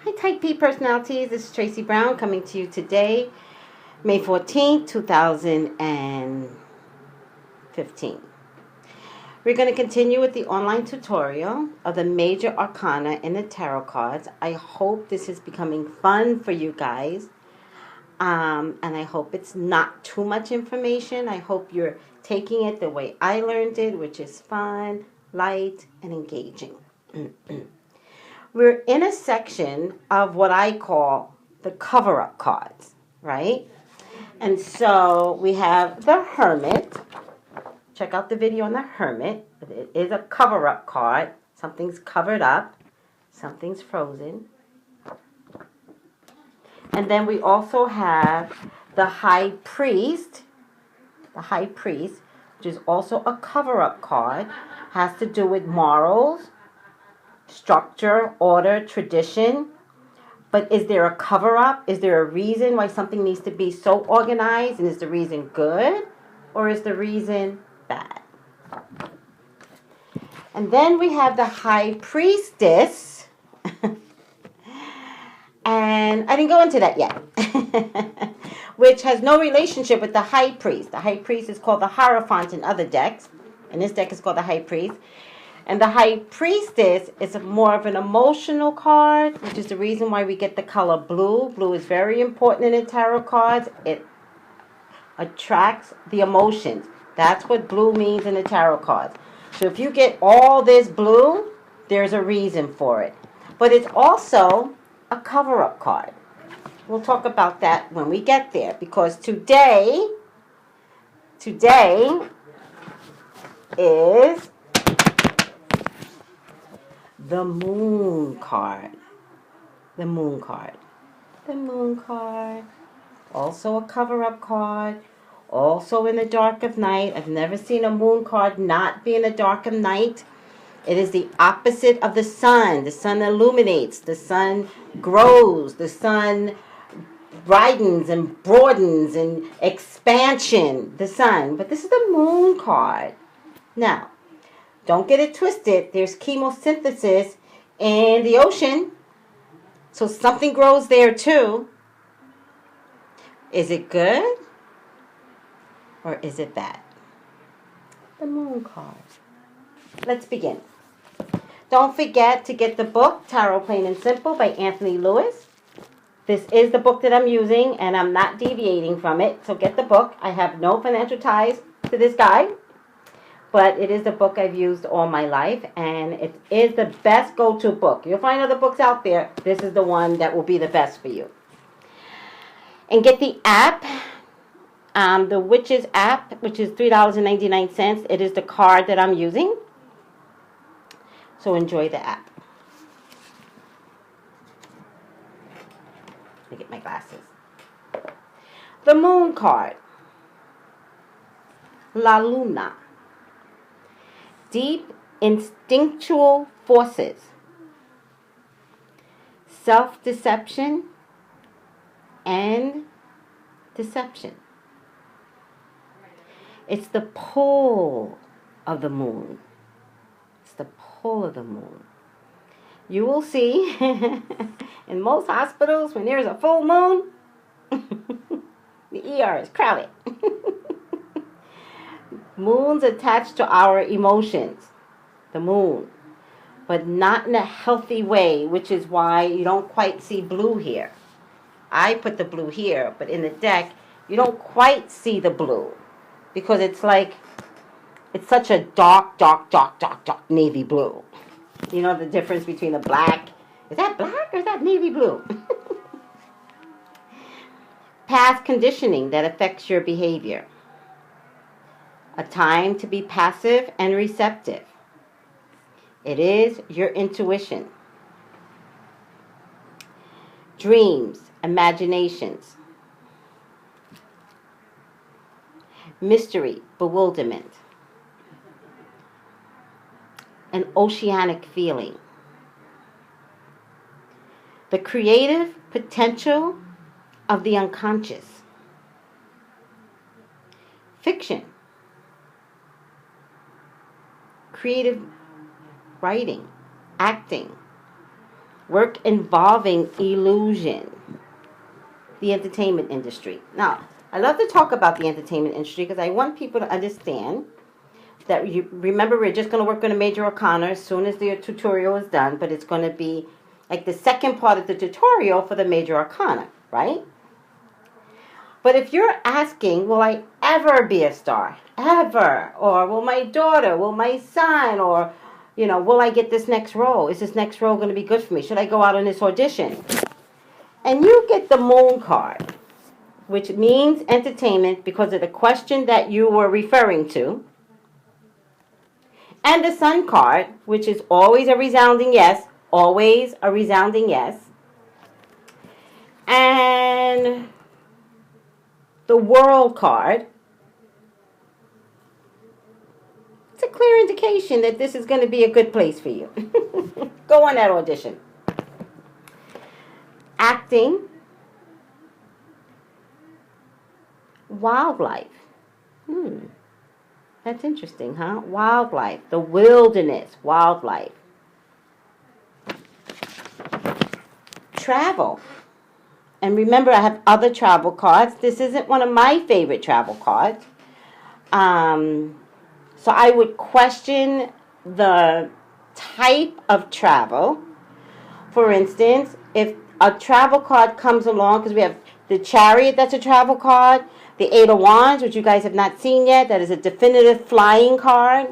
Hi, Type P personalities. This is Tracy Brown coming to you today, May 14th, 2015. We're going to continue with the online tutorial of the major arcana in the tarot cards. I hope this is becoming fun for you guys. And I hope it's not too much information. I hope you're taking it the way I learned it, which is fun, light, and engaging. We're in a section of what I call the cover-up cards, right? And so we have the Hermit. Check out the video on the Hermit. It is a cover-up card. Something's covered up. Something's frozen. And then we also have the High Priest. The High Priest, which is also a cover-up card. Has to do with morals, structure, order, tradition. But is there a cover-up? Is there a reason why something needs to be so organized? And is the reason good? Or is the reason bad? And then we have the High Priestess. And I didn't go into that yet. Which has no relationship with the High Priest. The High Priest is called the Hierophant in other decks. And this deck is called the High Priest. And the High Priestess is more of an emotional card, which is the reason why we get the color blue. Blue is very important in the tarot cards. It attracts the emotions. That's what blue means in the tarot cards. So if you get all this blue, there's a reason for it. But it's also a cover-up card. We'll talk about that when we get there. Because today is the Moon card. The Moon card. The Moon card. Also a cover-up card. Also in the dark of night. I've never seen a Moon card not be in the dark of night. It is the opposite of the sun. The sun illuminates. The sun grows. The sun widens and broadens and expansion. The sun. But this is the Moon card. Now, don't get it twisted. There's chemosynthesis in the ocean. So something grows there too. Is it good? Or is it bad? The Moon card. Let's begin. Don't forget to get the book, Tarot Plain and Simple by Anthony Lewis. This is the book that I'm using, and I'm not deviating from it. So get the book. I have no financial ties to this guy. But it is the book I've used all my life, and it is the best go-to book. You'll find other books out there. This is the one that will be the best for you. And get the app, the Witches app, which is $3.99. It is the card that I'm using. So enjoy the app. Let me get my glasses. The Moon card. La Luna. Deep instinctual forces, self-deception, and deception. It's the pull of the moon. It's the pull of the moon. You will see in most hospitals when there's a full moon, the ER is crowded. Moon's attached to our emotions, the moon, but not in a healthy way, which is why you don't quite see blue here. I put the blue here, but in the deck, you don't quite see the blue because it's like, it's such a dark navy blue. You know the difference between the black? Is that black or is that navy blue? Past conditioning that affects your behavior. A time to be passive and receptive. It is your intuition. Dreams, imaginations. Mystery, bewilderment. An oceanic feeling. The creative potential of the unconscious. Fiction. Creative writing, acting, Work involving illusion. The entertainment industry. Now, I love to talk about the entertainment industry because I want people to understand that you remember we're just going to work on a major arcana as soon as the tutorial is done, but it's going to be like the second part of the tutorial for the major arcana, right? But if you're asking, will I ever be a star? Ever? Or will my daughter, will my son, or, will I get this next role? Is this next role going to be good for me? Should I go out on this audition? And you get the moon card, which means entertainment because of the question that you were referring to. And the sun card, which is always a resounding yes, always a resounding yes. And the world card. It's a clear indication that this is going to be a good place for you. Go on that audition. Acting. Wildlife. That's interesting, huh? Wildlife. The wilderness. Wildlife. Travel. And remember, I have other travel cards. This isn't one of my favorite travel cards. So I would question the type of travel. For instance, if a travel card comes along, because we have the Chariot, that's a travel card. The Eight of Wands, which you guys have not seen yet, that is a definitive flying card.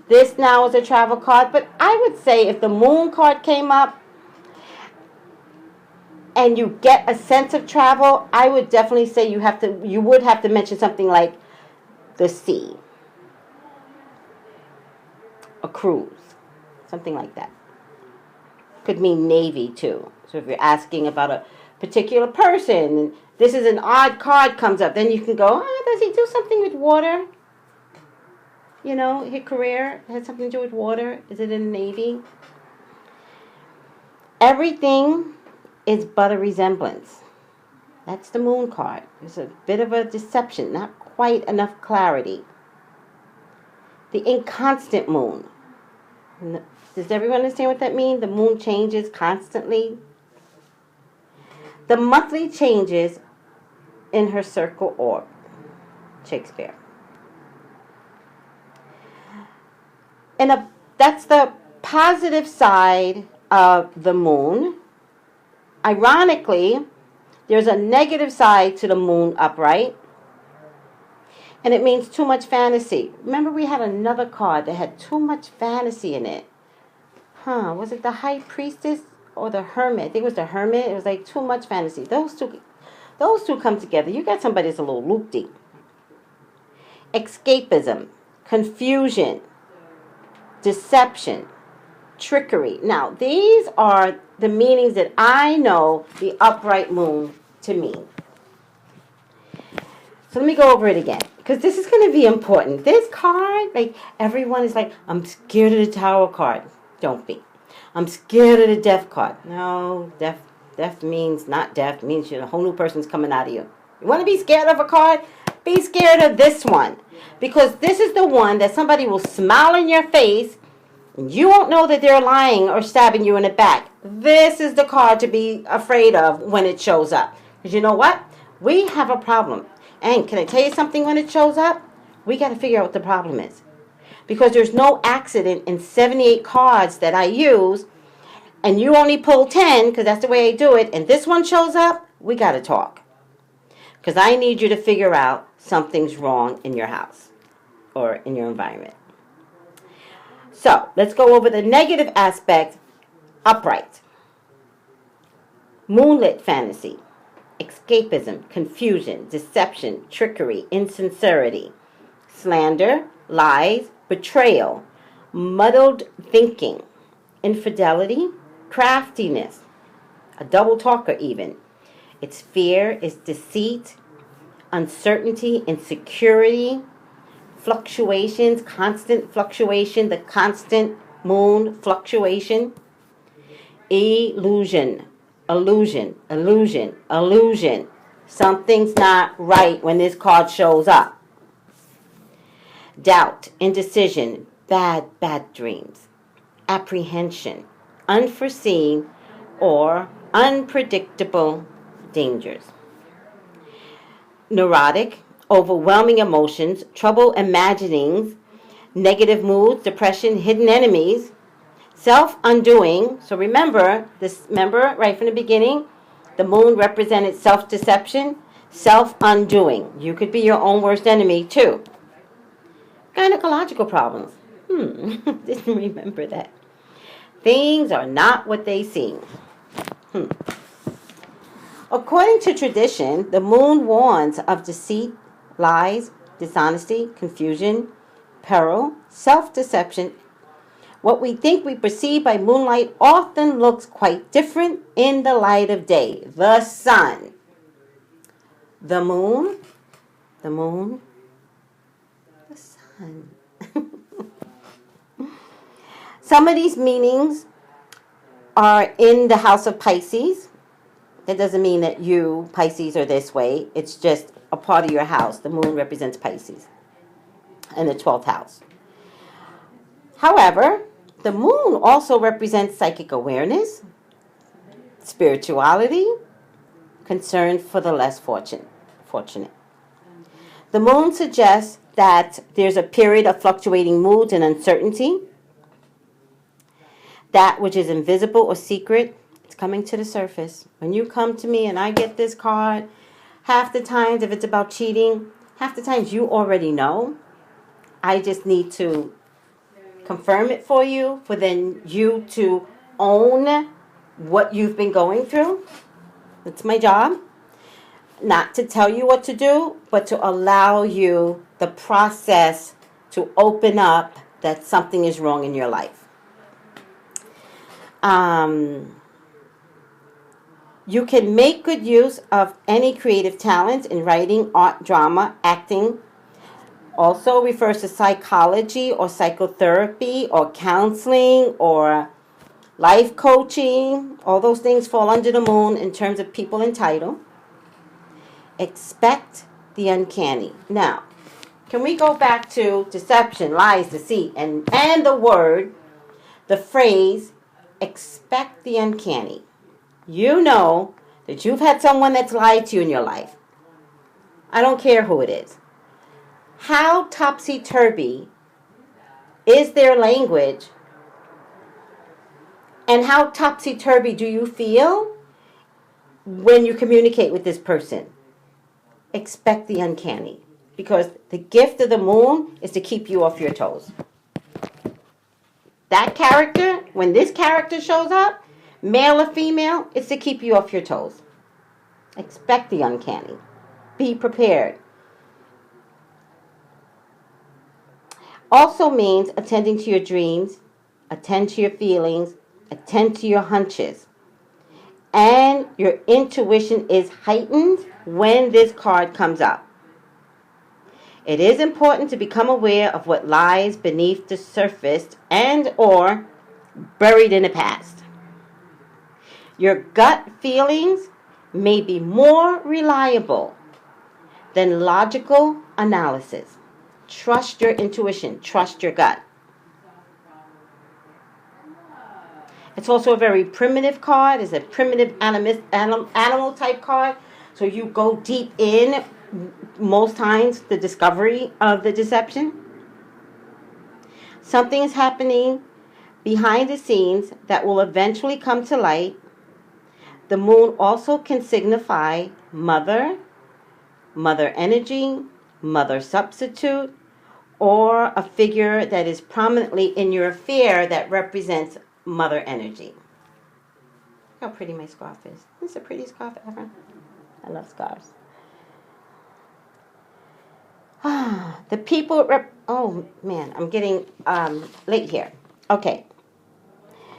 This now is a travel card. But I would say if the Moon card came up and you get a sense of travel, I would definitely say you would have to mention something like the sea, a cruise, something like that. Could mean Navy too. So if you're asking about a particular person, and this is an odd card comes up, then you can go, does he do something with water? His career has something to do with water. Is it in the Navy? Everything is but a resemblance. That's the moon card. It's a bit of a deception, not quite enough clarity. The inconstant moon. Does everyone understand what that means? The moon changes constantly. The monthly changes in her circle orb. Shakespeare. And that's the positive side of the moon. Ironically, there's a negative side to the moon upright. And it means too much fantasy. Remember we had another card that had too much fantasy in it. Was it the High Priestess or the Hermit? I think it was the Hermit. It was like too much fantasy. Those two come together. You got somebody that's a little loopy. Escapism, confusion, deception, trickery. Now, these are the meanings that I know the upright moon to mean. So let me go over it again, because this is going to be important. This card, everyone is like, I'm scared of the Tower card. Don't be. I'm scared of the Death card. No, death means not death. It means a whole new person's coming out of you. You want to be scared of a card? Be scared of this one. Because this is the one that somebody will smile in your face, and you won't know that they're lying or stabbing you in the back. This is the card to be afraid of when it shows up. Because you know what? We have a problem. And can I tell you something when it shows up? We got to figure out what the problem is. Because there's no accident in 78 cards that I use, and you only pull 10, because that's the way I do it, and this one shows up, we got to talk. Because I need you to figure out something's wrong in your house or in your environment. So, let's go over the negative aspect. Upright. Moonlit fantasy. Escapism, confusion, deception, trickery, insincerity, slander, lies, betrayal, muddled thinking, infidelity, craftiness, a double talker even. It's fear, it's deceit, uncertainty, insecurity, fluctuations, constant fluctuation, the constant moon fluctuation, illusion, illusion, illusion, illusion. Something's not right when this card shows up. Doubt, indecision, bad dreams, apprehension, unforeseen, or unpredictable dangers. Neurotic, overwhelming emotions, trouble imaginings, negative moods, depression, hidden enemies, self-undoing. So remember right from the beginning, the moon represented self-deception, self-undoing. You could be your own worst enemy too. Gynecological problems. Didn't remember that. Things are not what they seem. According to tradition, the moon warns of deceit, lies, dishonesty, confusion, peril, self-deception. What we think we perceive by moonlight often looks quite different in the light of day. The sun, the moon, the sun. Some of these meanings are in the house of Pisces. That doesn't mean that you, Pisces, are this way. It's just a part of your house. The moon represents Pisces and the 12th house. However, the moon also represents psychic awareness, spirituality, concern for the less fortunate. The moon suggests that there's a period of fluctuating moods and uncertainty. That which is invisible or secret, it's coming to the surface. When you come to me and I get this card, half the times if it's about cheating, half the times you already know. I just need to confirm it for you, for then you to own what you've been going through. That's my job. Not to tell you what to do, but to allow you the process to open up that something is wrong in your life. You can make good use of any creative talent in writing, art, drama, acting. Also refers to psychology or psychotherapy or counseling or life coaching. All those things fall under the moon in terms of people and title. Expect the uncanny. Now, can we go back to deception, lies, deceit, and the phrase, expect the uncanny. You know that you've had someone that's lied to you in your life. I don't care who it is. How topsy-turvy is their language, and how topsy-turvy do you feel when you communicate with this person? Expect the uncanny, because the gift of the moon is to keep you off your toes. That character, when this character shows up, male or female, it's to keep you off your toes. Expect the uncanny. Be prepared. Also means attending to your dreams, attend to your feelings, attend to your hunches. And your intuition is heightened when this card comes up. It is important to become aware of what lies beneath the surface and or buried in the past. Your gut feelings may be more reliable than logical analysis. Trust your intuition. Trust your gut. It's also a very primitive card. It's a primitive animal type card. So you go deep in, most times, the discovery of the deception. Something is happening behind the scenes that will eventually come to light. The moon also can signify mother energy, mother substitute, or a figure that is prominently in your affair that represents mother energy. Look how pretty my scarf is. This is the prettiest scarf ever. I love scarves. The people... oh, man, I'm getting late here. Okay.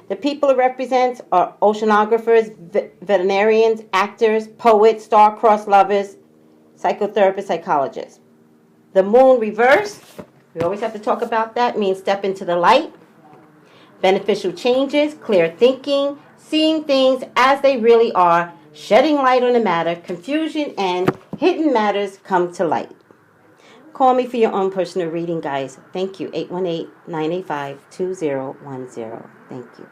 The people it represents are oceanographers, veterinarians, actors, poets, star-crossed lovers, psychotherapists, psychologists. The moon reversed, we always have to talk about that, means step into the light. Beneficial changes, clear thinking, seeing things as they really are, shedding light on the matter, confusion and hidden matters come to light. Call me for your own personal reading, guys. Thank you. 818-985-2010. Thank you. Bye.